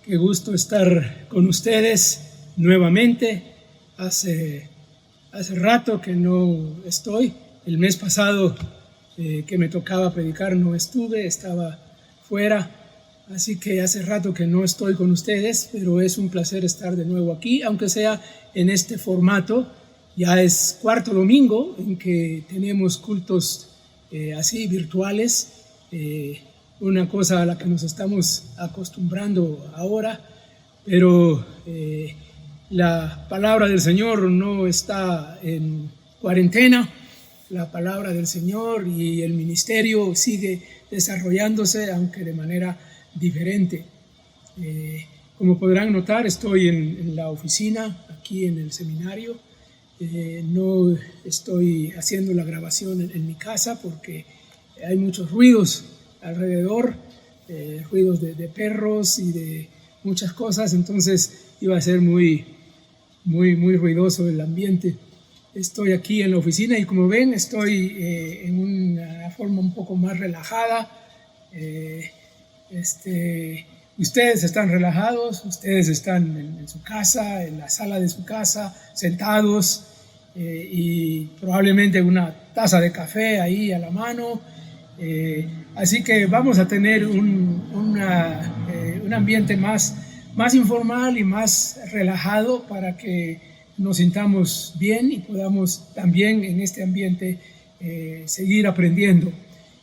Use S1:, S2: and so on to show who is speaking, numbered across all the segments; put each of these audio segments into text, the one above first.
S1: Qué gusto estar con ustedes nuevamente. Hace rato que no estoy. El mes pasado que me tocaba predicar no estuve, estaba fuera. Así que hace rato que no estoy con ustedes, pero es un placer estar de nuevo aquí, aunque sea en este formato. Ya es cuarto domingo en que tenemos cultos así virtuales. Una cosa a la que nos estamos acostumbrando ahora, pero la palabra del Señor no está en cuarentena. La palabra del Señor y el ministerio sigue desarrollándose, aunque de manera diferente. Como podrán notar, estoy en la oficina, aquí en el seminario. No estoy haciendo la grabación en mi casa porque hay muchos ruidos alrededor, ruidos de perros y de muchas cosas, entonces iba a ser muy ruidoso el ambiente. Estoy aquí en la oficina y como ven estoy en una forma un poco más relajada. Ustedes están relajados, ustedes están en su casa, en la sala de su casa, sentados y probablemente una taza de café ahí a la mano. Así que vamos a tener un ambiente más informal y más relajado para que nos sintamos bien y podamos también en este ambiente seguir aprendiendo.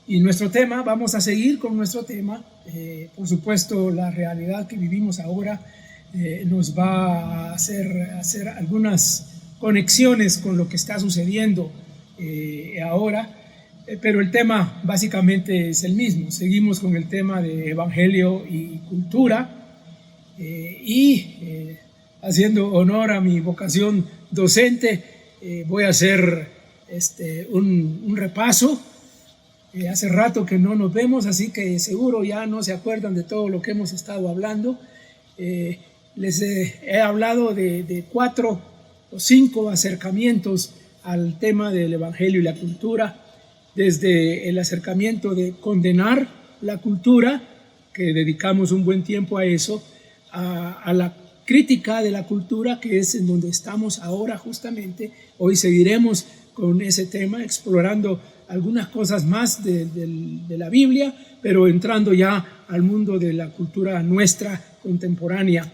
S1: Y vamos a seguir con nuestro tema. Por supuesto, la realidad que vivimos ahora nos va a hacer algunas conexiones con lo que está sucediendo ahora. Pero el tema básicamente es el mismo. Seguimos con el tema de Evangelio y cultura haciendo honor a mi vocación docente, voy a hacer un repaso. Hace rato que no nos vemos, así que seguro ya no se acuerdan de todo lo que hemos estado hablando. Les he hablado de 4 o 5 acercamientos al tema del Evangelio y la cultura. Desde el acercamiento de condenar la cultura, que dedicamos un buen tiempo a eso, a la crítica de la cultura, que es en donde estamos ahora justamente. Hoy seguiremos con ese tema, explorando algunas cosas más de la Biblia, pero entrando ya al mundo de la cultura nuestra contemporánea.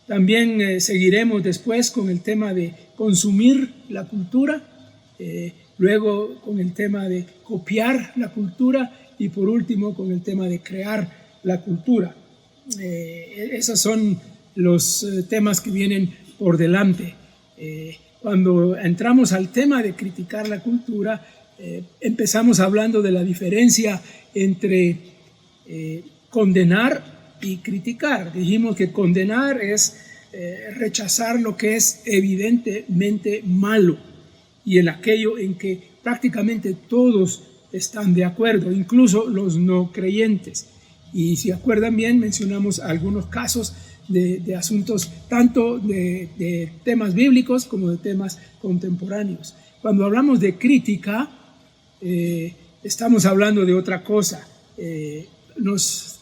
S1: También seguiremos después con el tema de consumir la cultura, luego con el tema de copiar la cultura y por último con el tema de crear la cultura. Esos son los temas que vienen por delante. Cuando entramos al tema de criticar la cultura, empezamos hablando de la diferencia entre condenar y criticar. Dijimos que condenar es rechazar lo que es evidentemente malo y en aquello en que prácticamente todos están de acuerdo, incluso los no creyentes. Y si acuerdan bien, mencionamos algunos casos de asuntos tanto de temas bíblicos como de temas contemporáneos. Cuando hablamos de crítica, estamos hablando de otra cosa. Nos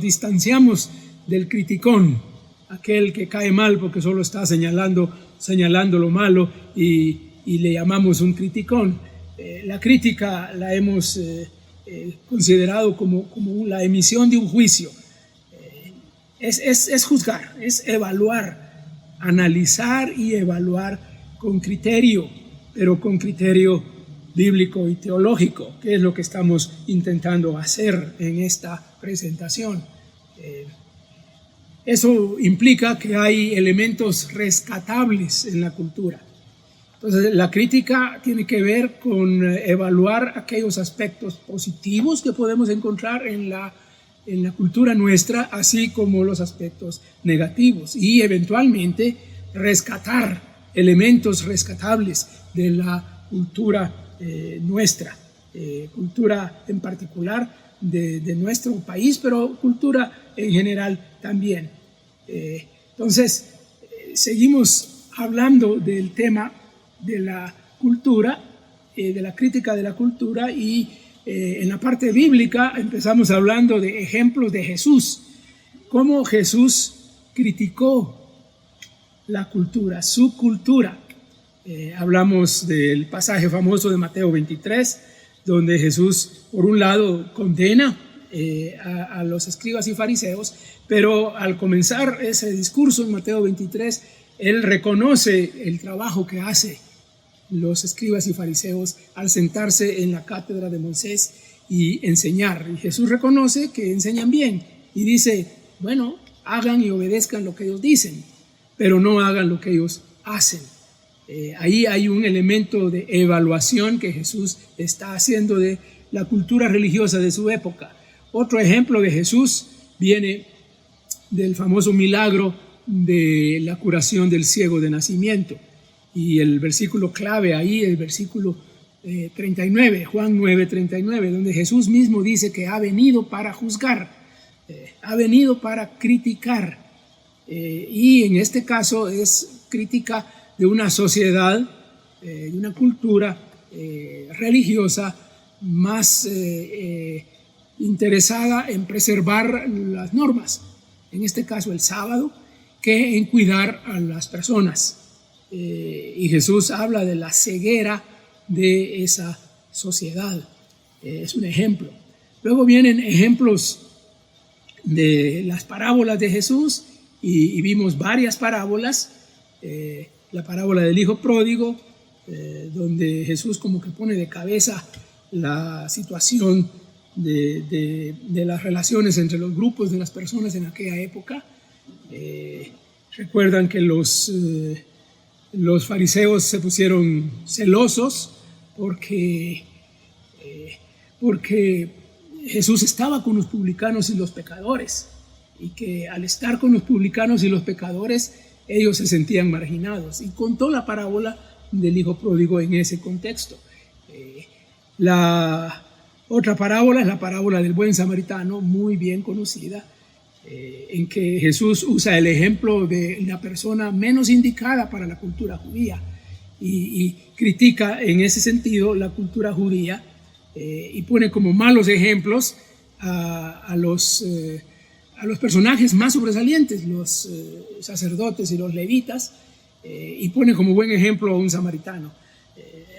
S1: distanciamos del criticón, aquel que cae mal porque solo está señalando lo malo y le llamamos un criticón. La crítica la hemos considerado como la emisión de un juicio. Es juzgar, es evaluar, analizar y evaluar con criterio, pero con criterio bíblico y teológico, que es lo que estamos intentando hacer en esta presentación. Eso implica que hay elementos rescatables en la cultura. Entonces, la crítica tiene que ver con evaluar aquellos aspectos positivos que podemos encontrar en la cultura nuestra, así como los aspectos negativos, y eventualmente rescatar elementos rescatables de la cultura nuestra, cultura en particular de nuestro país, pero cultura en general también. Entonces, seguimos hablando del tema de la cultura, de la crítica de la cultura, y en la parte bíblica empezamos hablando de ejemplos de Jesús, cómo Jesús criticó la cultura, su cultura. Hablamos del pasaje famoso de Mateo 23, donde Jesús, por un lado, condena a los escribas y fariseos, pero al comenzar ese discurso en Mateo 23, él reconoce el trabajo que hacen los escribas y fariseos al sentarse en la cátedra de Moisés y enseñar. Y Jesús reconoce que enseñan bien y dice, bueno, hagan y obedezcan lo que ellos dicen, pero no hagan lo que ellos hacen. Ahí hay un elemento de evaluación que Jesús está haciendo de la cultura religiosa de su época. Otro ejemplo de Jesús viene del famoso milagro de la curación del ciego de nacimiento. Y el versículo clave ahí, el versículo 39, Juan 9:39, donde Jesús mismo dice que ha venido para juzgar, ha venido para criticar. Y en este caso es crítica de una sociedad, de una cultura religiosa más interesada en preservar las normas, en este caso el sábado, que en cuidar a las personas. Y Jesús habla de la ceguera de esa sociedad. Es un ejemplo. Luego vienen ejemplos de las parábolas de Jesús y vimos varias parábolas. La parábola del hijo pródigo, donde Jesús como que pone de cabeza la situación de las relaciones entre los grupos de las personas en aquella época. Recuerdan que los fariseos se pusieron celosos porque Jesús estaba con los publicanos y los pecadores, y que al estar con los publicanos y los pecadores ellos se sentían marginados, y contó la parábola del hijo pródigo en ese contexto. La otra parábola es la parábola del buen samaritano, muy bien conocida, en que Jesús usa el ejemplo de la persona menos indicada para la cultura judía y critica en ese sentido la cultura judía, y pone como malos ejemplos a los personajes más sobresalientes, los sacerdotes y los levitas, y pone como buen ejemplo a un samaritano.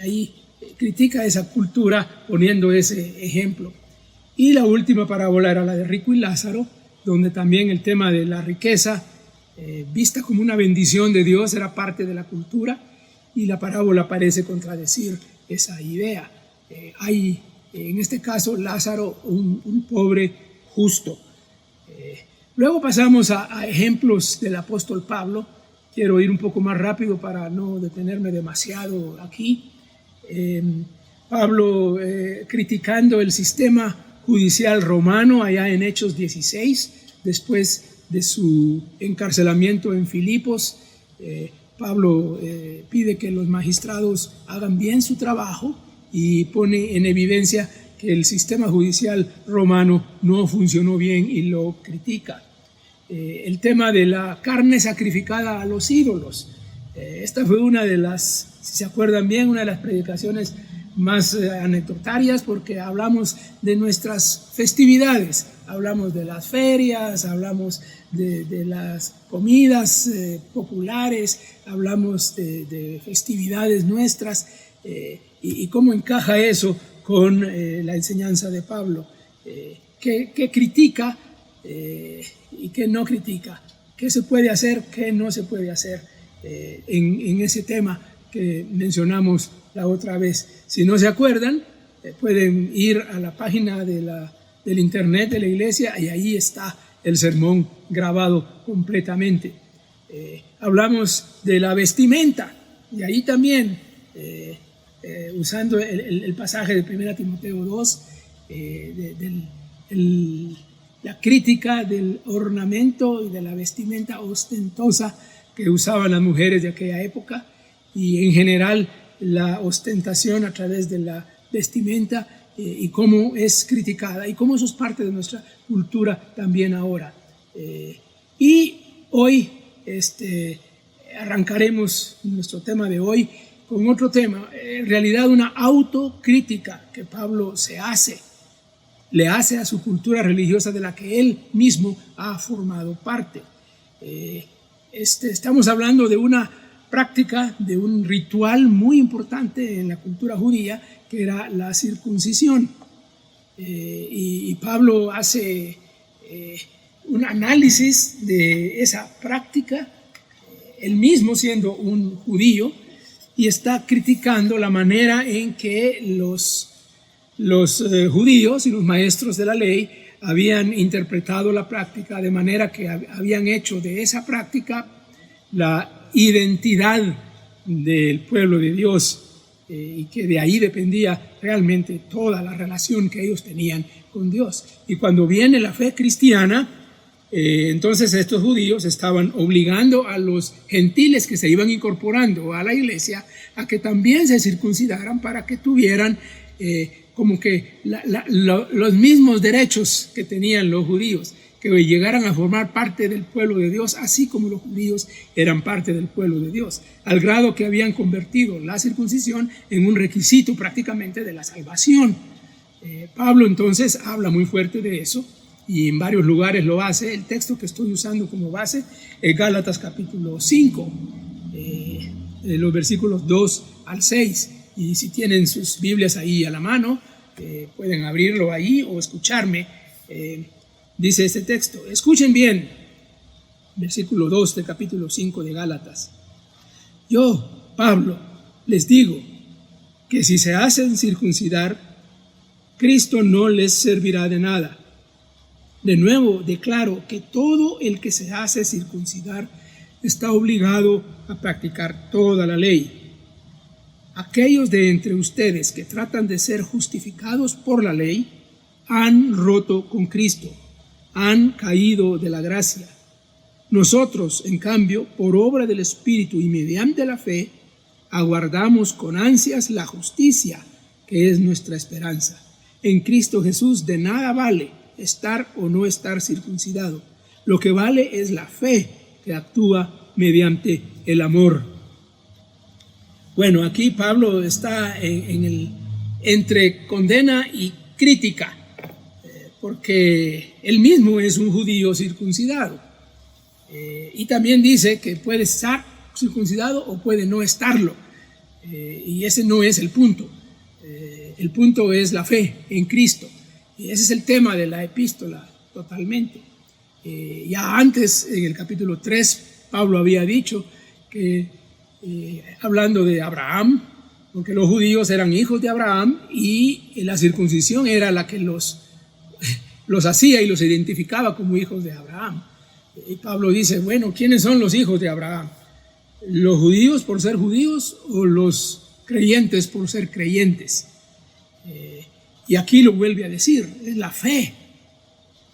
S1: Ahí critica esa cultura poniendo ese ejemplo. Y la última parábola era la de Rico y Lázaro, donde también el tema de la riqueza, vista como una bendición de Dios, era parte de la cultura, y la parábola parece contradecir esa idea. Hay, en este caso, Lázaro, un pobre justo. Luego pasamos a ejemplos del apóstol Pablo. Quiero ir un poco más rápido para no detenerme demasiado aquí. Pablo criticando el sistema judicial romano allá en Hechos 16, después de su encarcelamiento en Filipos. Pablo pide que los magistrados hagan bien su trabajo y pone en evidencia que el sistema judicial romano no funcionó bien y lo critica. El tema de la carne sacrificada a los ídolos. Esta fue una de las, si se acuerdan bien, una de las predicaciones más anecdotarias, porque hablamos de nuestras festividades, hablamos de las ferias, hablamos de las comidas populares, hablamos de festividades nuestras, y cómo encaja eso con la enseñanza de Pablo, que critica y que no critica, qué se puede hacer, qué no se puede hacer en ese tema que mencionamos la otra vez. Si no se acuerdan, pueden ir a la página del internet de la iglesia y ahí está el sermón grabado completamente. Hablamos de la vestimenta y ahí también, usando el pasaje de 1 Timoteo 2, la crítica del ornamento y de la vestimenta ostentosa que usaban las mujeres de aquella época, y en general la ostentación a través de la vestimenta, y cómo es criticada y cómo eso es parte de nuestra cultura también ahora. Y hoy arrancaremos nuestro tema de hoy con otro tema, en realidad una autocrítica que Pablo le hace a su cultura religiosa de la que él mismo ha formado parte. Estamos hablando de una práctica, de un ritual muy importante en la cultura judía, que era la circuncisión. Y Pablo hace un análisis de esa práctica, él mismo siendo un judío, y está criticando la manera en que los judíos y los maestros de la ley habían interpretado la práctica, de manera que habían hecho de esa práctica la identidad del pueblo de Dios, y que de ahí dependía realmente toda la relación que ellos tenían con Dios. Y cuando viene la fe cristiana, entonces estos judíos estaban obligando a los gentiles que se iban incorporando a la iglesia a que también se circuncidaran para que tuvieran como que los mismos derechos que tenían los judíos, que llegaran a formar parte del pueblo de Dios, así como los judíos eran parte del pueblo de Dios, al grado que habían convertido la circuncisión en un requisito prácticamente de la salvación. Pablo entonces habla muy fuerte de eso, y en varios lugares lo hace. El texto que estoy usando como base es Gálatas capítulo 5, los versículos 2 al 6. Y si tienen sus Biblias ahí a la mano, pueden abrirlo ahí o escucharme. Dice este texto, escuchen bien, versículo 2 del capítulo 5 de Gálatas. Yo, Pablo, les digo que si se hacen circuncidar, Cristo no les servirá de nada. De nuevo, declaro que todo el que se hace circuncidar está obligado a practicar toda la ley. Aquellos de entre ustedes que tratan de ser justificados por la ley han roto con Cristo, han caído de la gracia. Nosotros, en cambio, por obra del Espíritu y mediante la fe, aguardamos con ansias la justicia, que es nuestra esperanza. En Cristo Jesús de nada vale estar o no estar circuncidado. Lo que vale es la fe que actúa mediante el amor. Bueno, aquí Pablo está entre condena y crítica, porque él mismo es un judío circuncidado. Y también dice que puede estar circuncidado o puede no estarlo. Y ese no es el punto. El punto es la fe en Cristo. Y ese es el tema de la epístola totalmente. Ya antes, en el capítulo 3, Pablo había dicho que, hablando de Abraham, porque los judíos eran hijos de Abraham y la circuncisión era la que los hacía y los identificaba como hijos de Abraham. Y Pablo dice, bueno, ¿quiénes son los hijos de Abraham? ¿Los judíos por ser judíos o los creyentes por ser creyentes? Y aquí lo vuelve a decir, es la fe.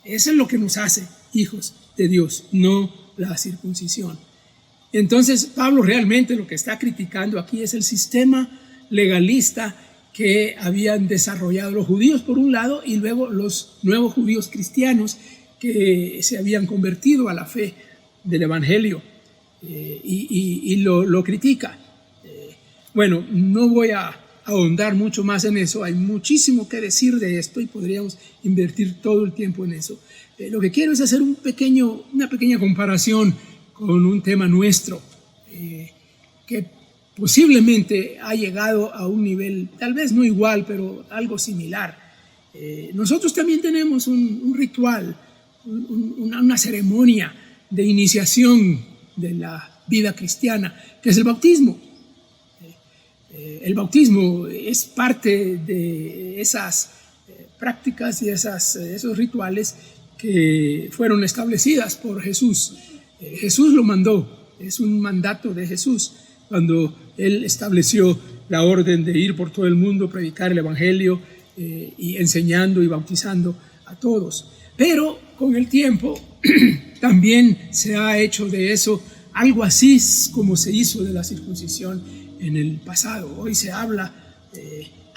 S1: Eso es lo que nos hace hijos de Dios, no la circuncisión. Entonces Pablo realmente lo que está criticando aquí es el sistema legalista que habían desarrollado los judíos por un lado y luego los nuevos judíos cristianos que se habían convertido a la fe del Evangelio, y lo critica. Bueno, no voy a ahondar mucho más en eso, hay muchísimo que decir de esto y podríamos invertir todo el tiempo en eso. Lo que quiero es hacer una pequeña comparación con un tema nuestro, que posiblemente ha llegado a un nivel, tal vez no igual, pero algo similar. Nosotros también tenemos un ritual, una ceremonia de iniciación de la vida cristiana, que es el bautismo. El bautismo es parte de esas prácticas y esos rituales que fueron establecidas por Jesús. Jesús lo mandó, es un mandato de Jesús, cuando Él estableció la orden de ir por todo el mundo, predicar el Evangelio, y enseñando y bautizando a todos. Pero con el tiempo también se ha hecho de eso algo así como se hizo de la circuncisión en el pasado. Hoy se habla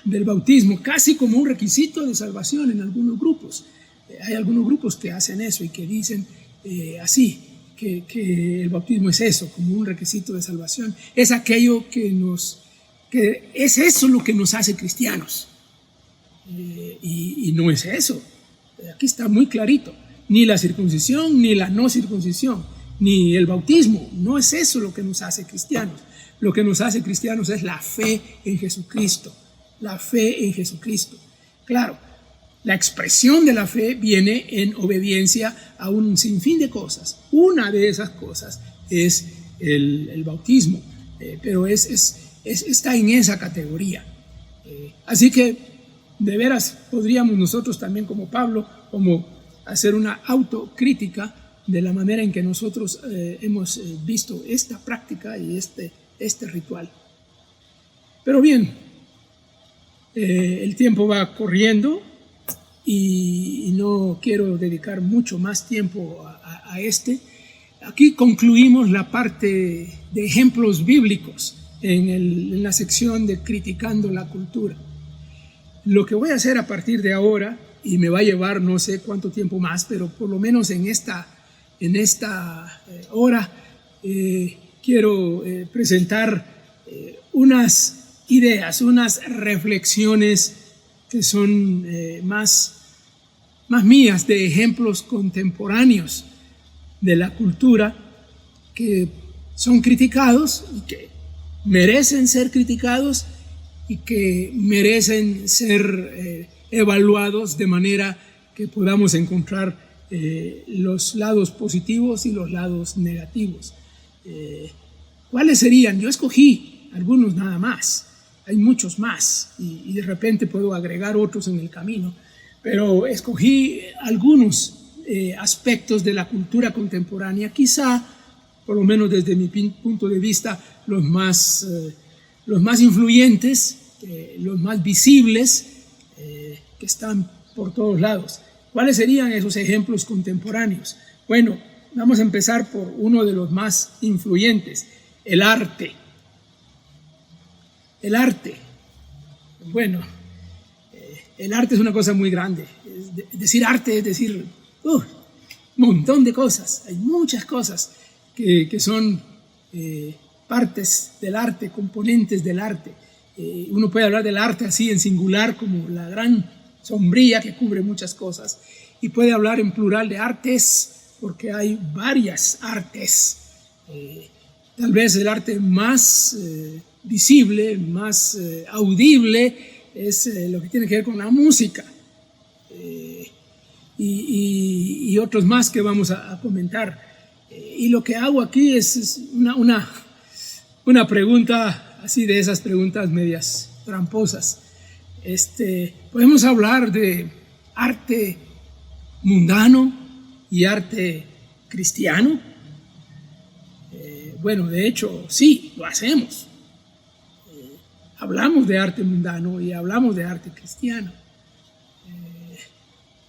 S1: del bautismo casi como un requisito de salvación en algunos grupos. Hay algunos grupos que hacen eso y que dicen así, que el bautismo es eso, como un requisito de salvación. Es aquello que es eso lo que nos hace cristianos. Y no es eso. Aquí está muy clarito. Ni la circuncisión ni la no circuncisión. ni el bautismo. No es eso lo que nos hace cristianos. Lo que nos hace cristianos es la fe en Jesucristo. La fe en Jesucristo. Claro, la expresión de la fe viene en obediencia a un sinfín de cosas. Una de esas cosas es el bautismo, pero está en esa categoría. Así que, de veras, podríamos nosotros también como Pablo, como hacer una autocrítica de la manera en que nosotros hemos visto esta práctica y este ritual. Pero bien, el tiempo va corriendo y no quiero dedicar mucho más tiempo a este. Aquí concluimos la parte de ejemplos bíblicos en la sección de criticando la cultura. Lo que voy a hacer a partir de ahora, y me va a llevar no sé cuánto tiempo más, pero por lo menos en esta hora, quiero presentar unas ideas, unas reflexiones que son más mías, de ejemplos contemporáneos de la cultura que son criticados y que merecen ser criticados y que merecen ser evaluados de manera que podamos encontrar los lados positivos y los lados negativos. ¿Cuáles serían? Yo escogí algunos nada más. Hay muchos más y de repente puedo agregar otros en el camino, pero escogí algunos aspectos de la cultura contemporánea, quizá, por lo menos desde mi punto de vista, los más influyentes, los más visibles, que están por todos lados. ¿Cuáles serían esos ejemplos contemporáneos? Bueno, vamos a empezar por uno de los más influyentes, el arte. El arte. Bueno, el arte es una cosa muy grande. Decir arte es decir un montón de cosas. Hay muchas cosas que son partes del arte, componentes del arte. Uno puede hablar del arte así en singular como la gran sombrilla que cubre muchas cosas, y puede hablar en plural de artes porque hay varias artes. Tal vez el arte más visible, más audible es lo que tiene que ver con la música, y otros más que vamos a comentar. Y lo que hago aquí es una pregunta así, de esas preguntas medias tramposas. Podemos hablar de arte mundano y arte cristiano. Bueno, de hecho, sí, lo hacemos. Hablamos de arte mundano y hablamos de arte cristiano.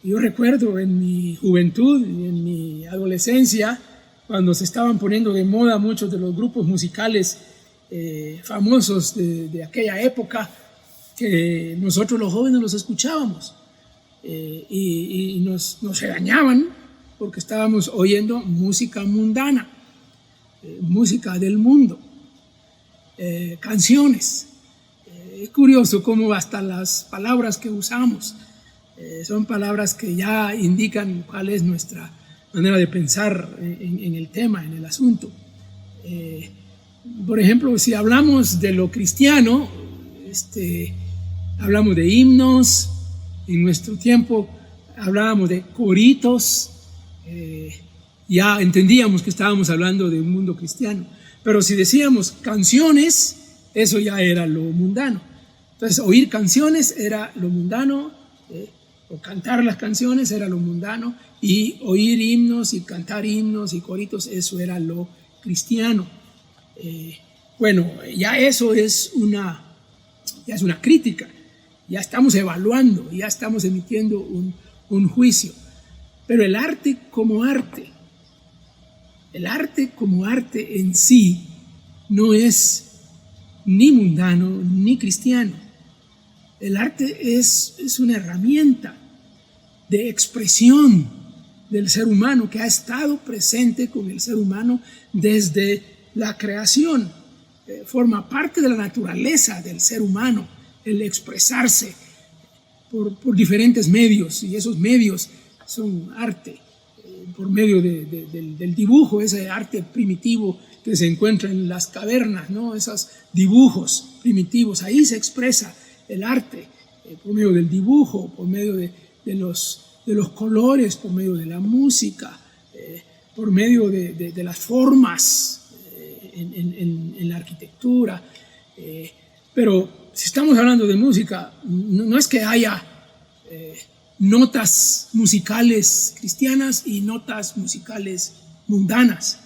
S1: Yo recuerdo en mi juventud y en mi adolescencia, cuando se estaban poniendo de moda muchos de los grupos musicales famosos de aquella época, que nosotros los jóvenes los escuchábamos y nos regañaban porque estábamos oyendo música mundana, música del mundo, canciones. Es curioso cómo hasta las palabras que usamos son palabras que ya indican cuál es nuestra manera de pensar en el tema, en el asunto. Por ejemplo, si hablamos de lo cristiano, hablamos de himnos. En nuestro tiempo hablábamos de coritos. Ya entendíamos que estábamos hablando de un mundo cristiano. Pero si decíamos canciones, eso ya era lo mundano. Entonces, oír canciones era lo mundano, o cantar las canciones era lo mundano, y oír himnos y cantar himnos y coritos, eso era lo cristiano. Bueno, ya eso es una crítica, ya estamos evaluando, ya estamos emitiendo un juicio. Pero el arte como arte en sí no es ni mundano ni cristiano. El arte es una herramienta de expresión del ser humano que ha estado presente con el ser humano desde la creación. Forma parte de la naturaleza del ser humano el expresarse por diferentes medios, y esos medios son arte. por medio del dibujo, ese arte primitivo que se encuentra en las cavernas, ¿no? Esos dibujos primitivos, ahí se expresa el arte, por medio del dibujo, por medio de los colores, por medio de la música, por medio de las formas en la arquitectura. Pero si estamos hablando de música, no es que haya notas musicales cristianas y notas musicales mundanas.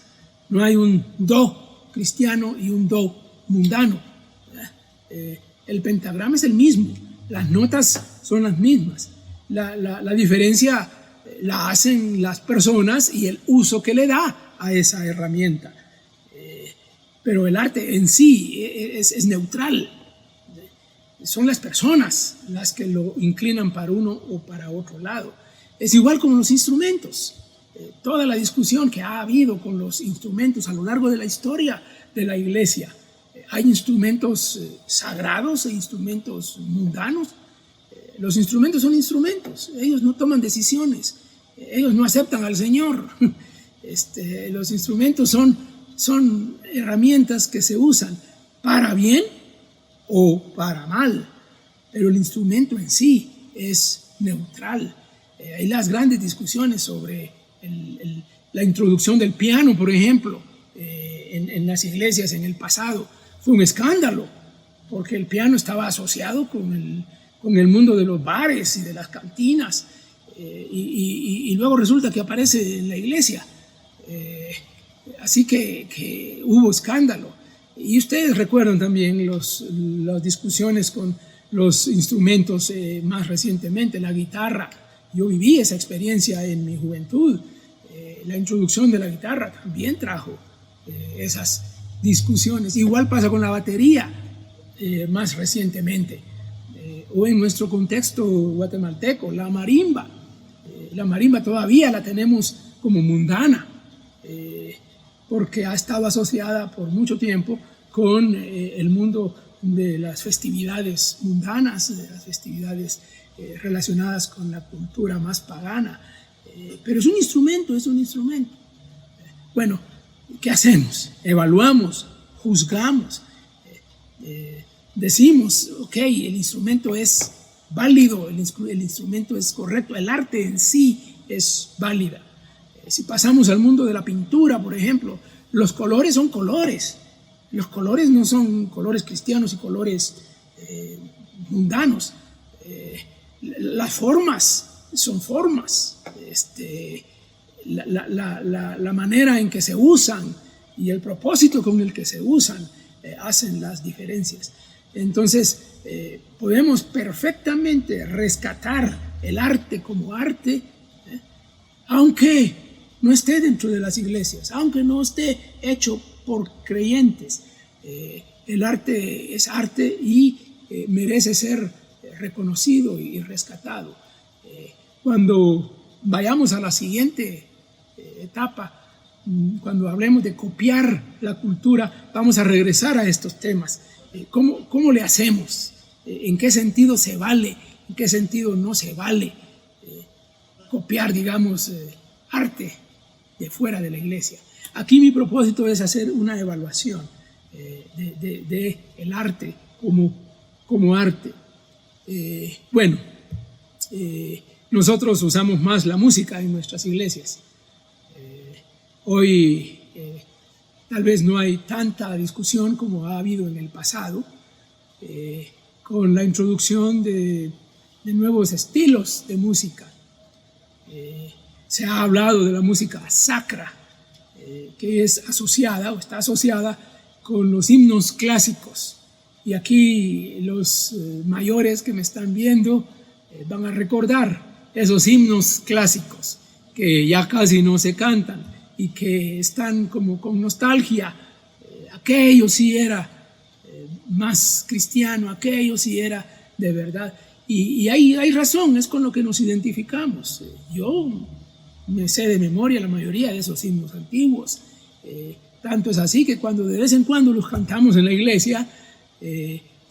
S1: No hay un do cristiano y un do mundano. El pentagrama es el mismo, las notas son las mismas. La diferencia la hacen las personas y el uso que le da a esa herramienta. Pero el arte en sí es neutral. Son las personas las que lo inclinan para uno o para otro lado. Es igual como los instrumentos. Toda la discusión que ha habido con los instrumentos a lo largo de la historia de la iglesia. Hay instrumentos sagrados e instrumentos mundanos. Los instrumentos son instrumentos. Ellos no toman decisiones. Ellos no aceptan al Señor. Los instrumentos son herramientas que se usan para bien o para mal, pero el instrumento en sí es neutral. Hay las grandes discusiones sobre la introducción del piano, por ejemplo, en las iglesias en el pasado. Fue un escándalo, porque el piano estaba asociado con el mundo de los bares y de las cantinas, y luego resulta que aparece en la iglesia. Así que hubo escándalo. Y ustedes recuerdan también las discusiones con los instrumentos más recientemente, la guitarra. Yo viví esa experiencia en mi juventud. La introducción de la guitarra también trajo esas discusiones. Igual pasa con la batería más recientemente. O en nuestro contexto guatemalteco, la marimba. La marimba todavía la tenemos como mundana, porque ha estado asociada por mucho tiempo con el mundo de las festividades mundanas, de las festividades relacionadas con la cultura más pagana. Pero es un instrumento, es un instrumento. Bueno, ¿qué hacemos? Evaluamos, juzgamos, decimos, ok, el instrumento es válido, el instrumento es correcto, el arte en sí es válida. Si pasamos al mundo de la pintura, por ejemplo, los colores son colores. Los colores no son colores cristianos y colores mundanos. Las formas son formas. La manera en que se usan y el propósito con el que se usan hacen las diferencias. Entonces, podemos perfectamente rescatar el arte como arte, aunque no esté dentro de las iglesias, aunque no esté hecho por creyentes. El arte es arte y merece ser reconocido y rescatado. Cuando vayamos a la siguiente etapa, cuando hablemos de copiar la cultura, vamos a regresar a estos temas. ¿Cómo le hacemos? ¿En qué sentido se vale? ¿En qué sentido no se vale copiar, digamos, arte de fuera de la iglesia? Aquí mi propósito es hacer una evaluación de el arte como arte. Nosotros usamos más la música en nuestras iglesias. Hoy tal vez no hay tanta discusión como ha habido en el pasado, con la introducción de nuevos estilos de música. Se ha hablado de la música sacra, que es asociada o está asociada con los himnos clásicos. Y aquí los mayores que me están viendo van a recordar esos himnos clásicos que ya casi no se cantan y que están como con nostalgia. Aquello sí era más cristiano, aquello sí era de verdad. Y hay razón, es con lo que nos identificamos. Yo me sé de memoria la mayoría de esos himnos antiguos. Tanto es así que cuando de vez en cuando los cantamos en la iglesia,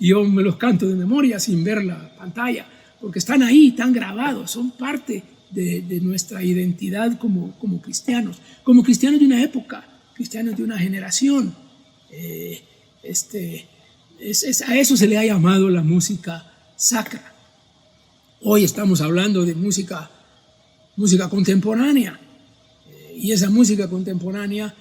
S1: yo me los canto de memoria sin ver la pantalla, porque están ahí, están grabados, son parte de nuestra identidad como cristianos de una época, cristianos de una generación. A eso se le ha llamado la música sacra. Hoy estamos hablando de música contemporánea, y esa música contemporánea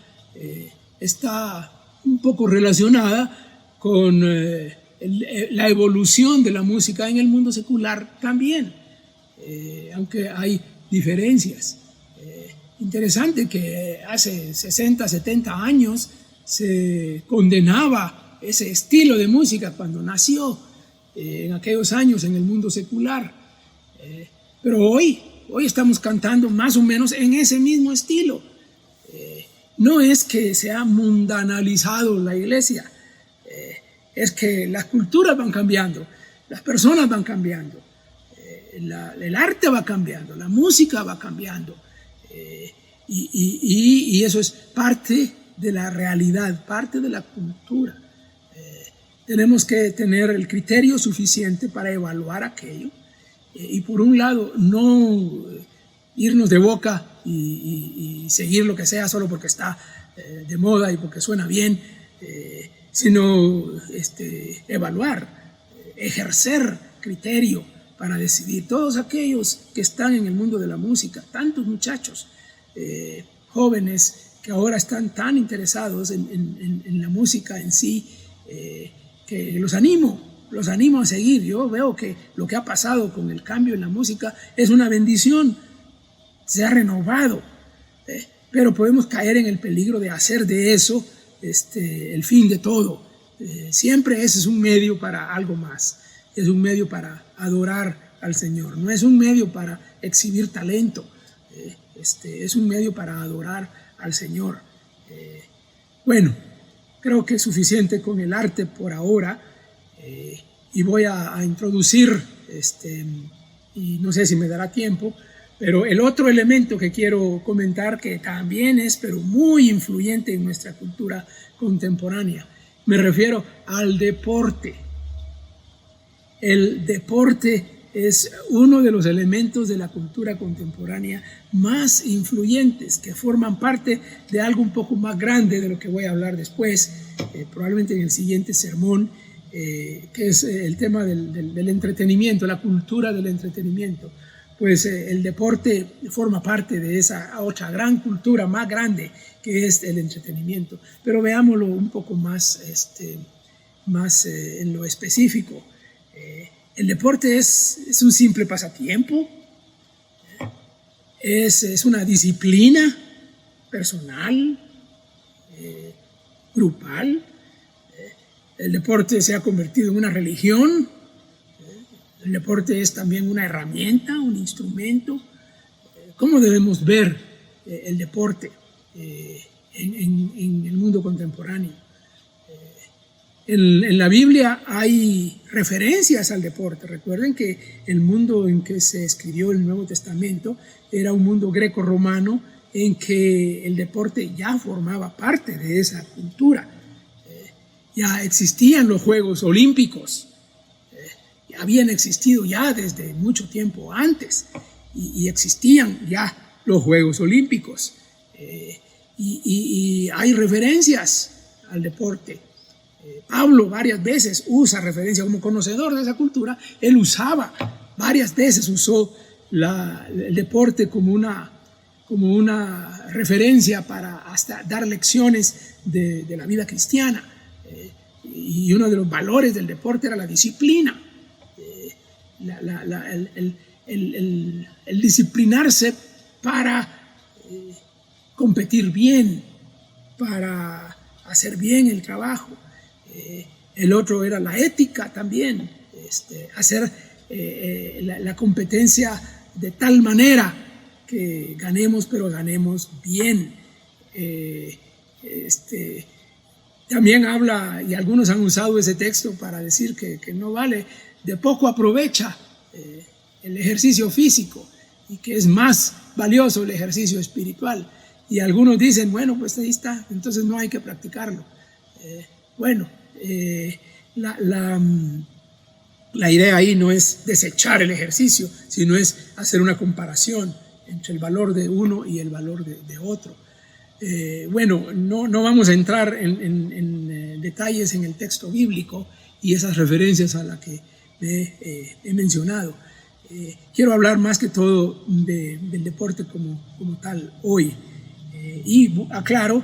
S1: está un poco relacionada con la evolución de la música en el mundo secular también, aunque hay diferencias. Interesante que hace 60, 70 años se condenaba ese estilo de música cuando nació en aquellos años en el mundo secular. Pero hoy estamos cantando más o menos en ese mismo estilo. No es que se ha mundanalizado la iglesia, es que las culturas van cambiando, las personas van cambiando, el arte va cambiando, la música va cambiando, y eso es parte de la realidad, parte de la cultura. Tenemos que tener el criterio suficiente para evaluar aquello, y por un lado no irnos de boca y seguir lo que sea solo porque está de moda y porque suena bien, sino evaluar, ejercer criterio para decidir. Todos aquellos que están en el mundo de la música, tantos muchachos jóvenes que ahora están tan interesados en la música en sí, que los animo a seguir. Yo veo que lo que ha pasado con el cambio en la música es una bendición, se ha renovado, pero podemos caer en el peligro de hacer de eso el fin de todo. Siempre ese es un medio para algo más, es un medio para adorar al Señor, no es un medio para exhibir talento, es un medio para adorar al Señor. Bueno, creo que es suficiente con el arte por ahora, y voy a introducir, y no sé si me dará tiempo, pero el otro elemento que quiero comentar, que también es pero muy influyente en nuestra cultura contemporánea, me refiero al deporte. El deporte es uno de los elementos de la cultura contemporánea más influyentes, que forman parte de algo un poco más grande de lo que voy a hablar después, probablemente en el siguiente sermón, que es el tema del entretenimiento, la cultura del entretenimiento. Pues el deporte forma parte de esa otra gran cultura más grande que es el entretenimiento. Pero veámoslo un poco más, en lo específico. El deporte es un simple pasatiempo, es una disciplina personal, grupal. El deporte se ha convertido en una religión. El deporte es también una herramienta, un instrumento. ¿Cómo debemos ver el deporte en el mundo contemporáneo? En la Biblia hay referencias al deporte. Recuerden que el mundo en que se escribió el Nuevo Testamento era un mundo greco-romano en que el deporte ya formaba parte de esa cultura. Ya existían los Juegos Olímpicos. Habían existido ya desde mucho tiempo antes, y existían ya los Juegos Olímpicos, y hay referencias al deporte. Pablo varias veces usa referencia como conocedor de esa cultura. Él varias veces usó el deporte como una referencia para hasta dar lecciones de la vida cristiana, y uno de los valores del deporte era la disciplina. El disciplinarse para competir bien, para hacer bien el trabajo. El otro era la ética también, hacer la competencia de tal manera que ganemos, pero ganemos bien. También habla, y algunos han usado ese texto para decir que no vale, de poco aprovecha el ejercicio físico, y que es más valioso el ejercicio espiritual. Y algunos dicen, bueno, pues ahí está, entonces no hay que practicarlo. La idea ahí no es desechar el ejercicio, sino es hacer una comparación entre el valor de uno y el valor de otro. Bueno, no vamos a entrar en detalles en el texto bíblico y esas referencias a las que he mencionado. Quiero hablar más que todo del deporte como tal hoy. Y aclaro,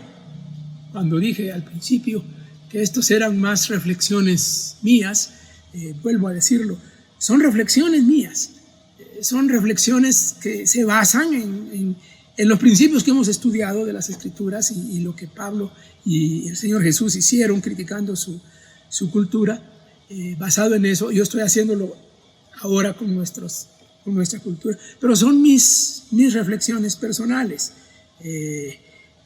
S1: cuando dije al principio que estos eran más reflexiones mías, vuelvo a decirlo, son reflexiones mías, son reflexiones que se basan en los principios que hemos estudiado de las Escrituras y lo que Pablo y el Señor Jesús hicieron criticando su cultura. Basado en eso, yo estoy haciéndolo ahora con nuestra cultura, pero son mis reflexiones personales.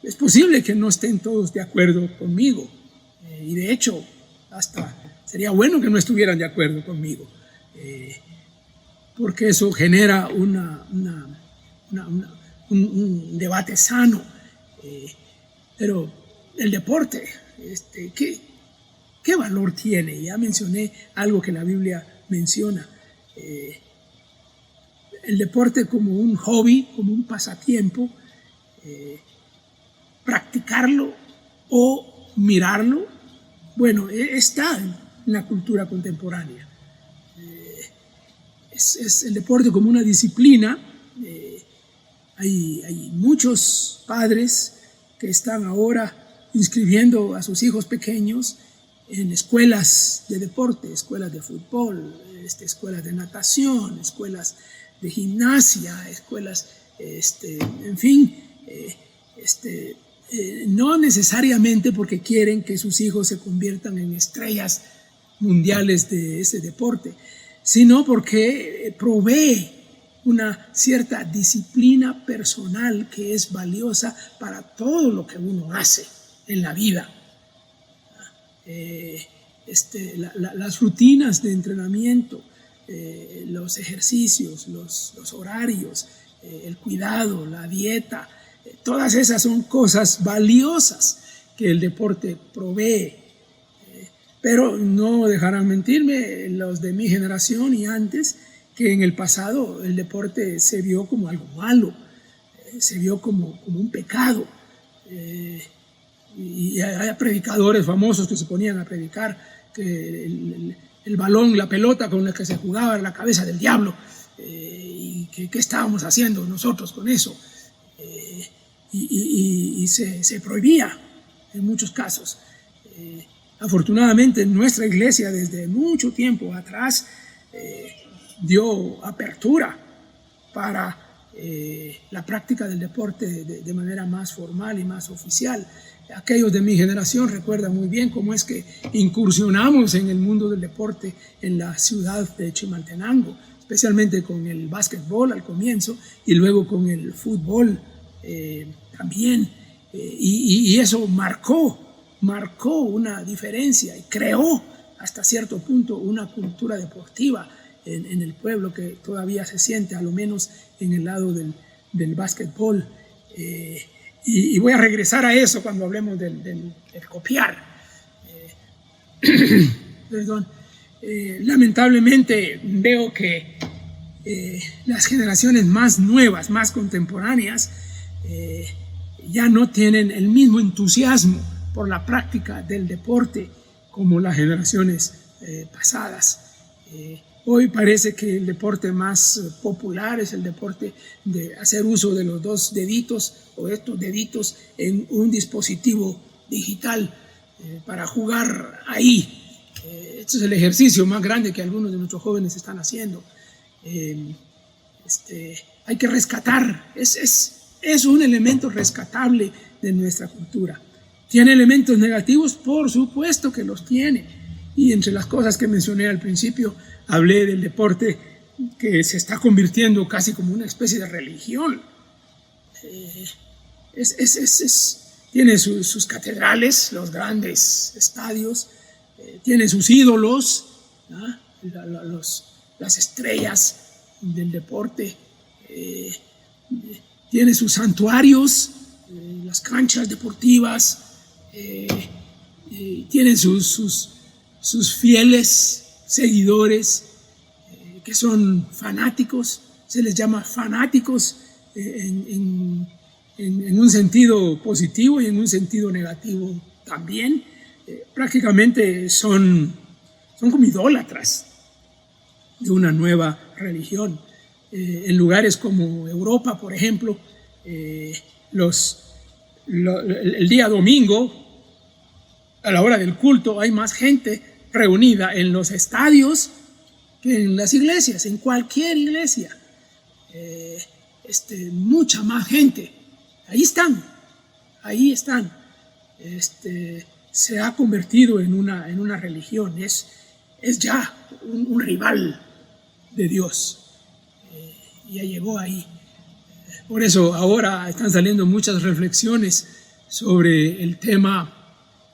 S1: Es posible que no estén todos de acuerdo conmigo, y de hecho hasta sería bueno que no estuvieran de acuerdo conmigo, porque eso genera un debate sano. Pero el deporte, ¿qué valor tiene? Ya mencioné algo que la Biblia menciona. El deporte como un hobby, como un pasatiempo, practicarlo o mirarlo, bueno, está en la cultura contemporánea. Es el deporte como una disciplina. Hay muchos padres que están ahora inscribiendo a sus hijos pequeños en escuelas de deporte, escuelas de fútbol, escuelas de natación, escuelas de gimnasia, escuelas, en fin, no necesariamente porque quieren que sus hijos se conviertan en estrellas mundiales de ese deporte, sino porque provee una cierta disciplina personal que es valiosa para todo lo que uno hace en la vida. Las rutinas de entrenamiento, los ejercicios, los horarios, el cuidado, la dieta, todas esas son cosas valiosas que el deporte provee. Pero no dejarán mentirme los de mi generación y antes, que en el pasado el deporte se vio como algo malo, se vio como un pecado. Y hay predicadores famosos que se ponían a predicar que el balón, la pelota con la que se jugaba era la cabeza del diablo, y que qué estábamos haciendo nosotros con eso. Y se prohibía en muchos casos. Afortunadamente nuestra iglesia desde mucho tiempo atrás dio apertura para la práctica del deporte de manera más formal y más oficial. Aquellos de mi generación recuerdan muy bien cómo es que incursionamos en el mundo del deporte en la ciudad de Chimaltenango, especialmente con el básquetbol al comienzo y luego con el fútbol también. Y eso marcó una diferencia y creó hasta cierto punto una cultura deportiva en el pueblo que todavía se siente, a lo menos en el lado del básquetbol. Y voy a regresar a eso cuando hablemos del copiar. Perdón. Lamentablemente veo que las generaciones más nuevas, más contemporáneas, ya no tienen el mismo entusiasmo por la práctica del deporte como las generaciones pasadas. Hoy parece que el deporte más popular es el deporte de hacer uso de los dos deditos o estos deditos en un dispositivo digital para jugar ahí. Este es el ejercicio más grande que algunos de nuestros jóvenes están haciendo. Hay que rescatar, es un elemento rescatable de nuestra cultura. ¿Tiene elementos negativos? Por supuesto que los tiene. Y entre las cosas que mencioné al principio, hablé del deporte que se está convirtiendo casi como una especie de religión. Tiene sus catedrales, los grandes estadios, tiene sus ídolos, ¿no? Las estrellas del deporte, tiene sus santuarios, las canchas deportivas, tienen sus fieles seguidores, que son fanáticos, se les llama fanáticos en un sentido positivo y en un sentido negativo también. Prácticamente son como idólatras de una nueva religión. En lugares como Europa, por ejemplo, el día domingo, a la hora del culto, hay más gente reunida en los estadios que en las iglesias, en cualquier iglesia. Mucha más gente. Ahí están. Se ha convertido en una religión. Es ya un rival de Dios. Ya llegó ahí. Por eso ahora están saliendo muchas reflexiones sobre el tema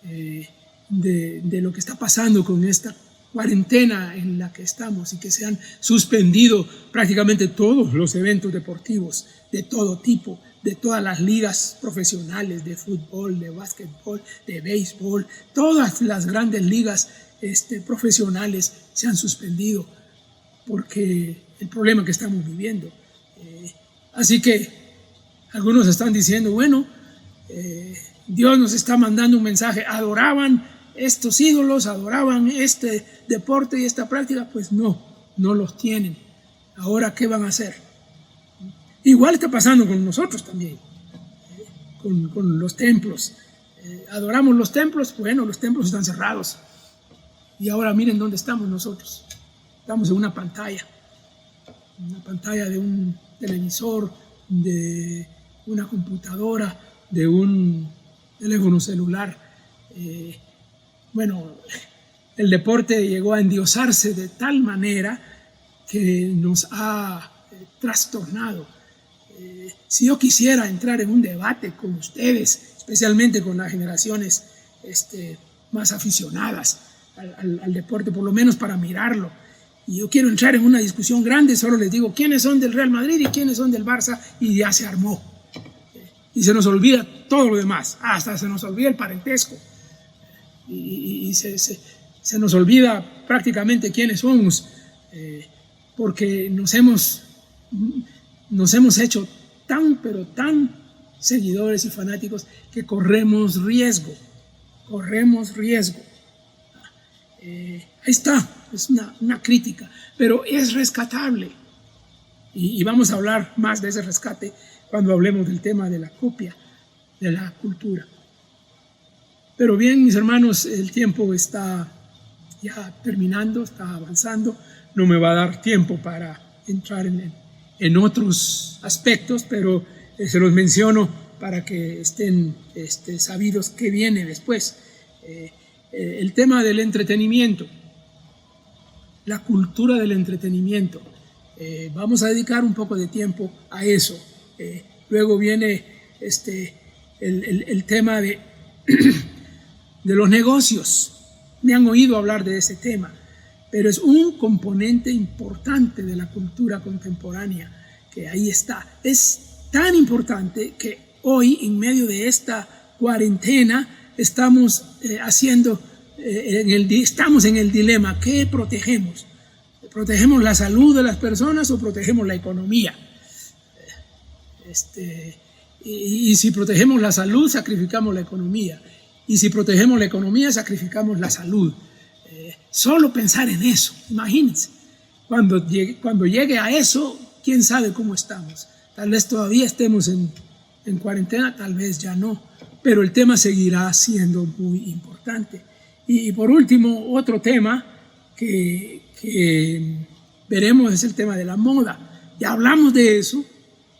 S1: de lo que está pasando con esta cuarentena en la que estamos y que se han suspendido prácticamente todos los eventos deportivos de todo tipo, de todas las ligas profesionales de fútbol, de básquetbol, de béisbol, todas las grandes ligas profesionales se han suspendido porque el problema que estamos viviendo. Así que algunos están diciendo, bueno, Dios nos está mandando un mensaje, adoraban estos ídolos, adoraban este deporte y esta práctica, pues no los tienen. Ahora, ¿qué van a hacer? Igual está pasando con nosotros también, con los templos. Adoramos los templos, bueno, los templos están cerrados. Y ahora miren dónde estamos nosotros. Estamos en una pantalla de un televisor, de una computadora, de un teléfono celular. Bueno, el deporte llegó a endiosarse de tal manera que nos ha trastornado. Si yo quisiera entrar en un debate con ustedes, especialmente con las generaciones más aficionadas al deporte, por lo menos para mirarlo, y yo quiero entrar en una discusión grande, solo les digo quiénes son del Real Madrid y quiénes son del Barça, y ya se armó. Y se nos olvida todo lo demás, hasta se nos olvida el parentesco. Y se nos olvida prácticamente quiénes somos, porque nos hemos hecho pero tan seguidores y fanáticos que corremos riesgo. Ahí está, es una crítica, pero es rescatable. Y vamos a hablar más de ese rescate cuando hablemos del tema de la copia de la cultura. Pero bien, mis hermanos, el tiempo está ya terminando, está avanzando. No me va a dar tiempo para entrar en otros aspectos, pero se los menciono para que estén sabidos qué viene después. El tema del entretenimiento, la cultura del entretenimiento. Vamos a dedicar un poco de tiempo a eso. Luego viene el tema de los negocios. Me han oído hablar de ese tema, pero es un componente importante de la cultura contemporánea que ahí está. Es tan importante que hoy, en medio de esta cuarentena, estamos estamos en el dilema: ¿qué protegemos? ¿Protegemos la salud de las personas o protegemos la economía? Y si protegemos la salud, sacrificamos la economía. Y si protegemos la economía, sacrificamos la salud. Solo pensar en eso, imagínense. Cuando llegue a eso, quién sabe cómo estamos. Tal vez todavía estemos en cuarentena, tal vez ya no. Pero el tema seguirá siendo muy importante. Y por último, otro tema que veremos es el tema de la moda. Ya hablamos de eso,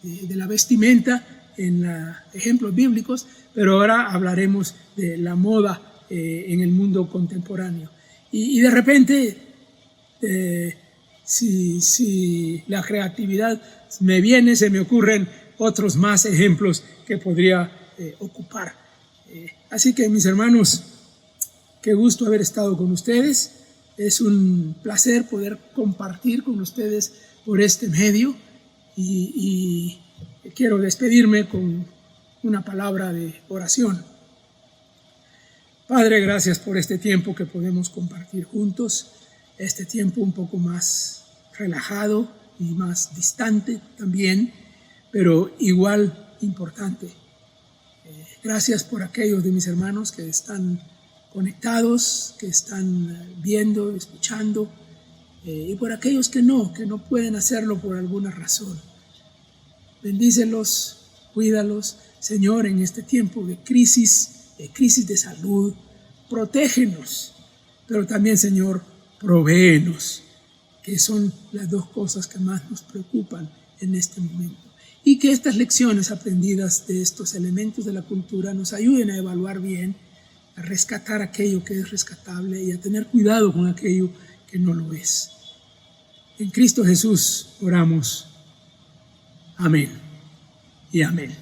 S1: de la vestimenta en los ejemplos bíblicos, pero ahora hablaremos de la moda en el mundo contemporáneo. Y de repente, si la creatividad me viene, se me ocurren otros más ejemplos que podría ocupar. Así que, mis hermanos, qué gusto haber estado con ustedes. Es un placer poder compartir con ustedes por este medio y quiero despedirme con una palabra de oración. Padre, gracias por este tiempo que podemos compartir juntos, este tiempo un poco más relajado y más distante también, pero igual importante. Gracias por aquellos de mis hermanos que están conectados, que están viendo, escuchando, y por aquellos que no pueden hacerlo por alguna razón. Bendícelos, cuídalos, Señor, en este tiempo de crisis de salud. Protégenos, pero también, Señor, provéenos, que son las dos cosas que más nos preocupan en este momento. Y que estas lecciones aprendidas de estos elementos de la cultura nos ayuden a evaluar bien, a rescatar aquello que es rescatable y a tener cuidado con aquello que no lo es. En Cristo Jesús oramos. Amén y amén.